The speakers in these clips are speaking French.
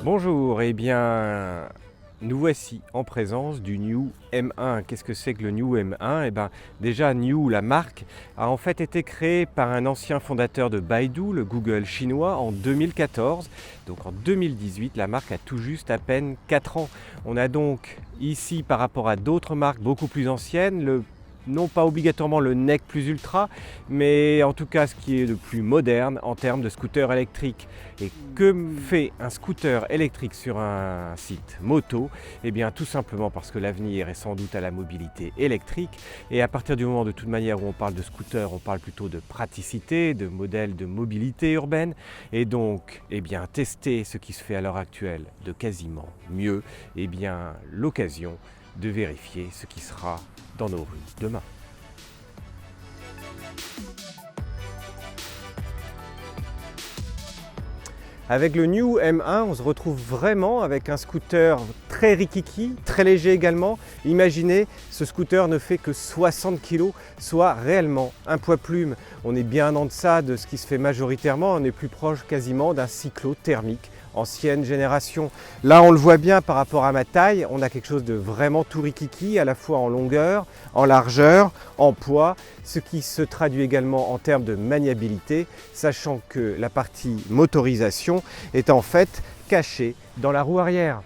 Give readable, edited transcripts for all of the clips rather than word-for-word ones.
Bonjour, eh bien, nous voici en présence du New M1. Qu'est-ce que c'est que le New M1? Eh bien, déjà, New, la marque, a en fait été créée par un ancien fondateur de Baidu, le Google chinois, en 2014. Donc en 2018, la marque a tout juste à peine 4 ans. On a donc ici, par rapport à d'autres marques beaucoup plus anciennes, non pas obligatoirement le NEC plus ultra, mais en tout cas ce qui est le plus moderne en termes de scooter électrique. Et que fait un scooter électrique sur un site moto? Eh bien tout simplement parce que l'avenir est sans doute à la mobilité électrique, et à partir du moment de toute manière où on parle de scooter, on parle plutôt de praticité, de modèle de mobilité urbaine, et donc eh bien tester ce qui se fait à l'heure actuelle de quasiment mieux, eh bien l'occasion de vérifier ce qui sera dans nos rues demain. Avec le New M1, on se retrouve vraiment avec un scooter très rikiki, très léger également. Imaginez, ce scooter ne fait que 60 kg, soit réellement un poids plume. On est bien en deçà de ce qui se fait majoritairement, on est plus proche quasiment d'un cyclo-thermique ancienne génération. Là, on le voit bien par rapport à ma taille, on a quelque chose de vraiment tout rikiki, à la fois en longueur, en largeur, en poids, ce qui se traduit également en termes de maniabilité, sachant que la partie motorisation est en fait cachée dans la roue arrière.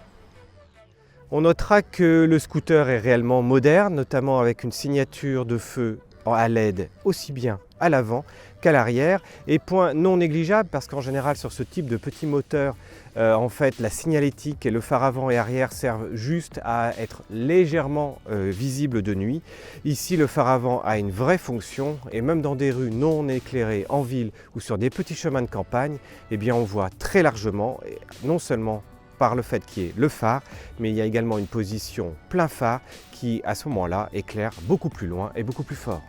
On notera que le scooter est réellement moderne, notamment avec une signature de feu à LED aussi bien à l'avant qu'à l'arrière, et point non négligeable parce qu'en général sur ce type de petit moteur, en fait la signalétique et le phare avant et arrière servent juste à être légèrement visibles de nuit. Ici le phare avant a une vraie fonction, et même dans des rues non éclairées en ville ou sur des petits chemins de campagne, eh bien on voit très largement, non seulement par le fait qu'il y ait le phare, mais il y a également une position plein phare qui à ce moment-là éclaire beaucoup plus loin et beaucoup plus fort.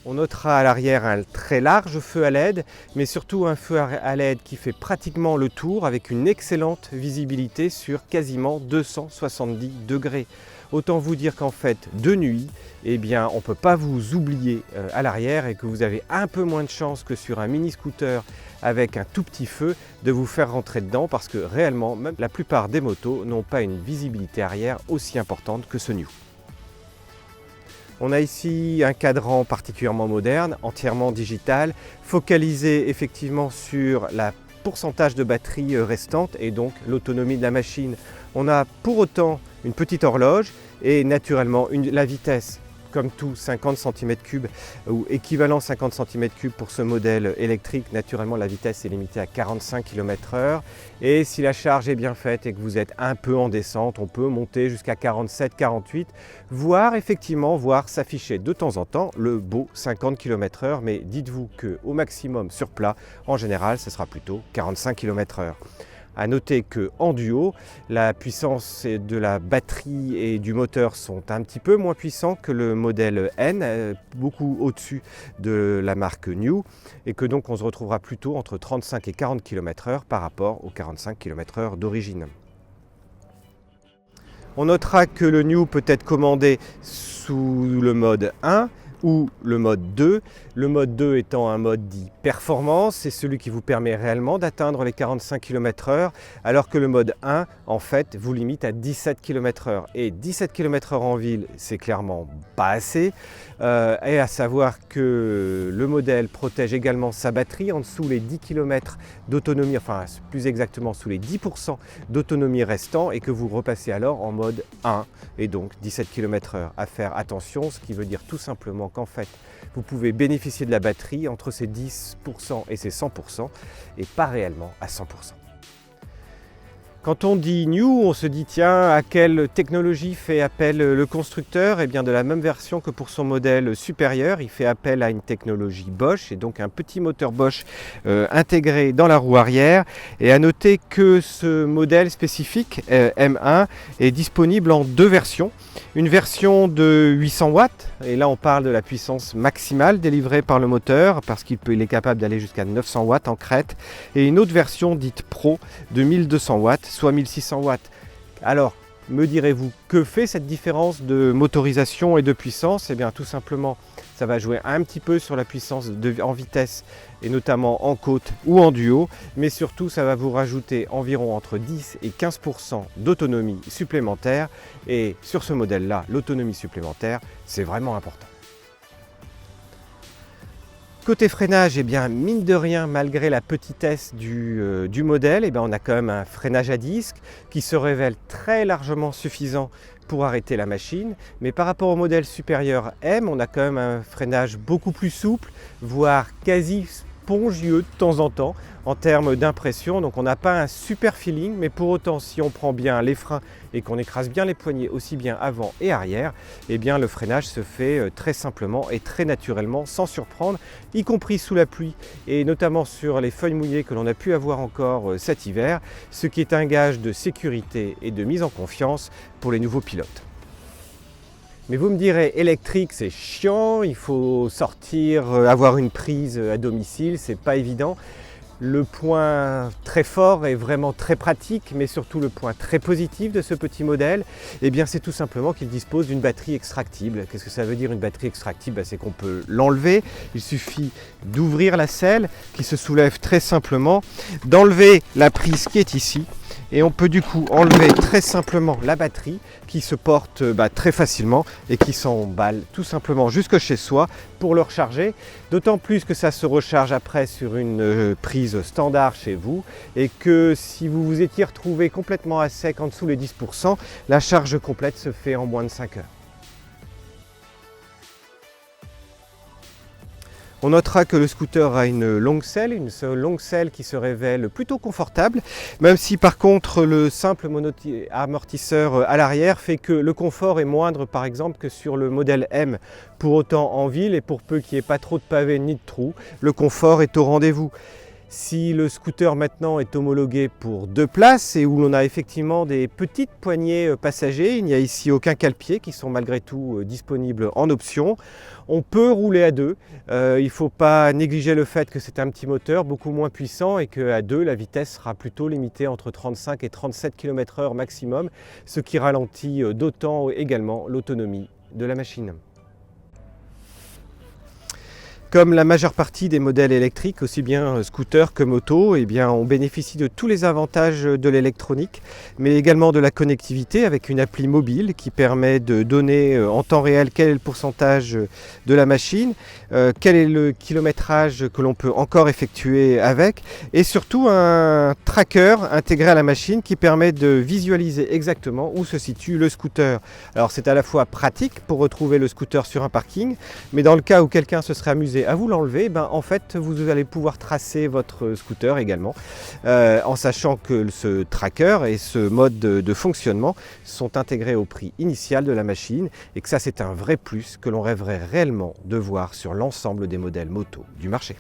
On notera à l'arrière un très large feu à LED, mais surtout un feu à LED qui fait pratiquement le tour avec une excellente visibilité sur quasiment 270 degrés. Autant vous dire qu'en fait, de nuit, eh bien, on ne peut pas vous oublier à l'arrière, et que vous avez un peu moins de chance que sur un mini scooter avec un tout petit feu de vous faire rentrer dedans, parce que réellement, même la plupart des motos n'ont pas une visibilité arrière aussi importante que ce New. On a ici un cadran particulièrement moderne, entièrement digital, focalisé effectivement sur la pourcentage de batterie restante et donc l'autonomie de la machine. On a pour autant une petite horloge et naturellement la vitesse, comme tout 50 cm3 ou équivalent 50 cm3 pour ce modèle électrique. Naturellement la vitesse est limitée à 45 km/h, et si la charge est bien faite et que vous êtes un peu en descente, on peut monter jusqu'à 47-48, voire s'afficher de temps en temps le beau 50 km/h, mais dites-vous qu'au maximum sur plat, en général ce sera plutôt 45 km/h. A noter qu'en duo, la puissance de la batterie et du moteur sont un petit peu moins puissants que le modèle N, beaucoup au-dessus de la marque New, et que donc on se retrouvera plutôt entre 35 et 40 km/h par rapport aux 45 km/h d'origine. On notera que le New peut être commandé sous le mode 1 ou le mode 2. Le mode 2 étant un mode dit performance, c'est celui qui vous permet réellement d'atteindre les 45 km/h, alors que le mode 1 en fait vous limite à 17 km/h, et 17 km/h en ville c'est clairement pas assez, et à savoir que le modèle protège également sa batterie en dessous les 10 km d'autonomie, enfin plus exactement sous les 10% d'autonomie restant, et que vous repassez alors en mode 1 et donc 17 km/h. À faire attention, ce qui veut dire tout simplement qu'en fait vous pouvez bénéficier de la batterie entre ces 10% et ces 100%, et pas réellement à 100%. Quand on dit New, on se dit tiens, à quelle technologie fait appel le constructeur? Eh bien de la même version que pour son modèle supérieur, il fait appel à une technologie Bosch, et donc un petit moteur Bosch intégré dans la roue arrière. Et à noter que ce modèle spécifique M1 est disponible en deux versions. Une version de 800 watts, et là on parle de la puissance maximale délivrée par le moteur, parce qu'il est capable d'aller jusqu'à 900 watts en crête, et une autre version dite Pro de 1200 watts, soit 1600 watts. Alors, Me direz-vous, que fait cette différence de motorisation et de puissance? Eh bien tout simplement, ça va jouer un petit peu sur la puissance en vitesse et notamment en côte ou en duo, mais surtout ça va vous rajouter environ entre 10 et 15% d'autonomie supplémentaire, et sur ce modèle-là, l'autonomie supplémentaire, c'est vraiment important. Côté freinage, eh bien, mine de rien, malgré la petitesse du modèle, eh bien, on a quand même un freinage à disque qui se révèle très largement suffisant pour arrêter la machine. Mais par rapport au modèle supérieur M, on a quand même un freinage beaucoup plus souple, voire quasi spongieux de temps en temps en termes d'impression. Donc on n'a pas un super feeling, mais pour autant, si on prend bien les freins et qu'on écrase bien les poignets aussi bien avant et arrière, eh bien le freinage se fait très simplement et très naturellement, sans surprendre, y compris sous la pluie et notamment sur les feuilles mouillées que l'on a pu avoir encore cet hiver, ce qui est un gage de sécurité et de mise en confiance pour les nouveaux pilotes. Mais vous me direz, électrique c'est chiant, il faut sortir, avoir une prise à domicile, c'est pas évident. Le point très fort et vraiment très pratique, mais surtout le point très positif de ce petit modèle, eh bien c'est tout simplement qu'il dispose d'une batterie extractible. Qu'est-ce que ça veut dire une batterie extractible? C'est qu'on peut l'enlever, il suffit d'ouvrir la selle qui se soulève très simplement, d'enlever la prise qui est ici, et on peut du coup enlever très simplement la batterie qui se porte très facilement et qui s'emballe tout simplement jusque chez soi pour le recharger. D'autant plus que ça se recharge après sur une prise standard chez vous, et que si vous vous étiez retrouvé complètement à sec en dessous les 10%, la charge complète se fait en moins de 5 heures. On notera que le scooter a une longue selle qui se révèle plutôt confortable, même si par contre le simple amortisseur à l'arrière fait que le confort est moindre par exemple que sur le modèle M. Pour autant en ville, et pour peu qu'il n'y ait pas trop de pavés ni de trous, le confort est au rendez-vous. Si le scooter maintenant est homologué pour 2 places et où l'on a effectivement des petites poignées passagers, il n'y a ici aucun cale-pied qui sont malgré tout disponibles en option. On peut rouler à 2, il ne faut pas négliger le fait que c'est un petit moteur beaucoup moins puissant et qu'à 2 la vitesse sera plutôt limitée entre 35 et 37 km/h maximum, ce qui ralentit d'autant également l'autonomie de la machine. Comme la majeure partie des modèles électriques, aussi bien scooter que moto, eh bien, on bénéficie de tous les avantages de l'électronique, mais également de la connectivité avec une appli mobile qui permet de donner en temps réel quel est le pourcentage de la machine, quel est le kilométrage que l'on peut encore effectuer avec, et surtout un tracker intégré à la machine qui permet de visualiser exactement où se situe le scooter. Alors c'est à la fois pratique pour retrouver le scooter sur un parking, mais dans le cas où quelqu'un se serait amusé à vous l'enlever, en fait vous allez pouvoir tracer votre scooter également, en sachant que ce tracker et ce mode de fonctionnement sont intégrés au prix initial de la machine, et que ça c'est un vrai plus que l'on rêverait réellement de voir sur l'ensemble des modèles moto du marché.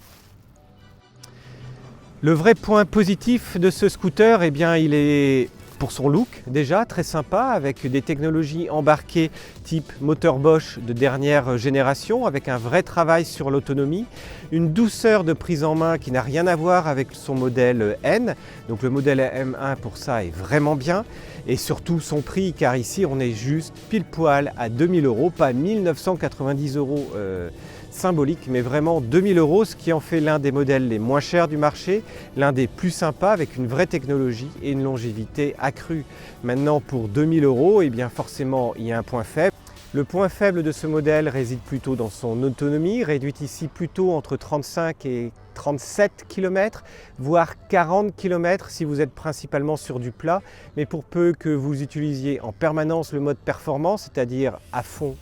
Le vrai point positif de ce scooter, eh bien, il est pour son look déjà très sympa, avec des technologies embarquées type moteur Bosch de dernière génération, avec un vrai travail sur l'autonomie, une douceur de prise en main qui n'a rien à voir avec son modèle N. Donc le modèle M1 pour ça est vraiment bien, et surtout son prix, car ici on est juste pile poil à 2000 €, pas 1990 € symbolique, mais vraiment 2000 €, ce qui en fait l'un des modèles les moins chers du marché, l'un des plus sympas, avec une vraie technologie et une longévité accrue. Maintenant pour 2000 €, eh bien forcément il y a un point faible. Le point faible de ce modèle réside plutôt dans son autonomie, réduite ici plutôt entre 35 et 37 km, voire 40 km si vous êtes principalement sur du plat, mais pour peu que vous utilisiez en permanence le mode performance, c'est-à-dire à fond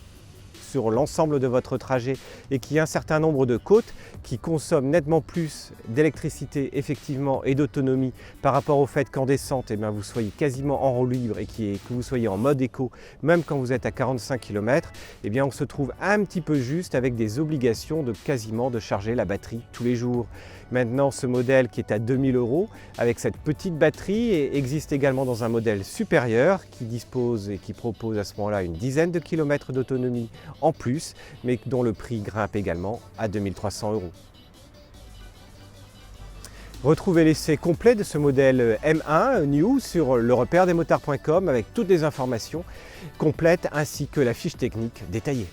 sur l'ensemble de votre trajet, et qu'il y a un certain nombre de côtes qui consomment nettement plus d'électricité effectivement et d'autonomie par rapport au fait qu'en descente vous soyez quasiment en roue libre et que vous soyez en mode éco même quand vous êtes à 45 km, eh bien on se trouve un petit peu juste avec des obligations de quasiment de charger la batterie tous les jours. Maintenant ce modèle qui est à 2000 € avec cette petite batterie existe également dans un modèle supérieur qui dispose et qui propose à ce moment-là une dizaine de kilomètres d'autonomie en plus, mais dont le prix grimpe également à 2300 €. Retrouvez l'essai complet de ce modèle M1 New sur lerepairedesmotards.com avec toutes les informations complètes ainsi que la fiche technique détaillée.